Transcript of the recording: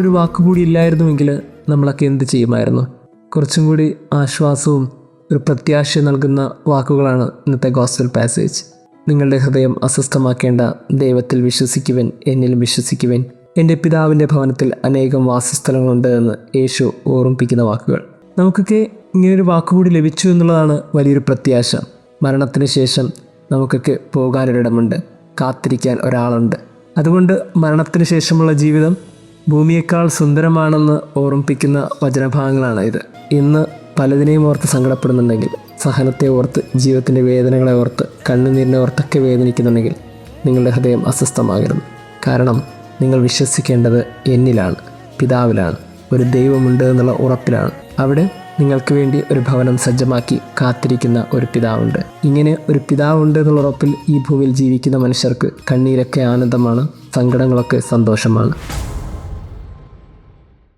ഒരു വാക്കുകൂടി ഇല്ലായിരുന്നുവെങ്കിൽ നമ്മളൊക്കെ എന്ത് ചെയ്യുമായിരുന്നു? കുറച്ചും കൂടി ആശ്വാസവും ഒരു പ്രത്യാശ നൽകുന്ന വാക്കുകളാണ് ഇന്നത്തെ ഗോസ്പൽ പാസേജ്. നിങ്ങളുടെ ഹൃദയം അസ്വസ്ഥമാക്കേണ്ട, ദൈവത്തിൽ വിശ്വസിക്കുവൻ, എന്നിലും വിശ്വസിക്കുവൻ. എൻ്റെ പിതാവിൻ്റെ ഭവനത്തിൽ അനേകം വാസസ്ഥലങ്ങളുണ്ട് എന്ന് യേശു ഓർമ്മിപ്പിക്കുന്ന വാക്കുകൾ. നമുക്കൊക്കെ ഇങ്ങനൊരു വാക്കുകൂടി ലഭിച്ചു എന്നുള്ളതാണ് വലിയൊരു പ്രത്യാശ. മരണത്തിന് ശേഷം നമുക്കൊക്കെ പോകാനൊരിടമുണ്ട്, കാത്തിരിക്കാൻ ഒരാളുണ്ട്. അതുകൊണ്ട് മരണത്തിന് ശേഷമുള്ള ജീവിതം ഭൂമിയേക്കാൾ സുന്ദരമാണെന്ന് ഓർമ്മിപ്പിക്കുന്ന വചനഭാഗങ്ങളാണ് ഇത്. ഇന്ന് പലതിനെയും ഓർത്ത് സങ്കടപ്പെടുന്നുണ്ടെങ്കിൽ, സഹനത്തെ ഓർത്ത്, ജീവിതത്തിൻ്റെ വേദനകളെ ഓർത്ത്, കണ്ണുനീരിനെ ഓർത്തൊക്കെ വേദനിക്കുന്നുണ്ടെങ്കിൽ നിങ്ങളുടെ ഹൃദയം അസ്വസ്ഥമാകരുത്. കാരണം നിങ്ങൾ വിശ്വസിക്കേണ്ടത് എന്നിലാണ്, പിതാവിലാണ്. ഒരു ദൈവമുണ്ട് എന്നുള്ള ഉറപ്പിലാണ്. അവിടെ നിങ്ങൾക്ക് വേണ്ടി ഒരു ഭവനം സജ്ജമാക്കി കാത്തിരിക്കുന്ന ഒരു പിതാവുണ്ട്. ഇങ്ങനെ ഒരു പിതാവുണ്ട് എന്നുള്ള ഉറപ്പിൽ ഈ ഭൂമിയിൽ ജീവിക്കുന്ന മനുഷ്യർക്ക് കണ്ണീരൊക്കെ ആനന്ദമാണ്, സങ്കടങ്ങളൊക്കെ സന്തോഷമാണ്.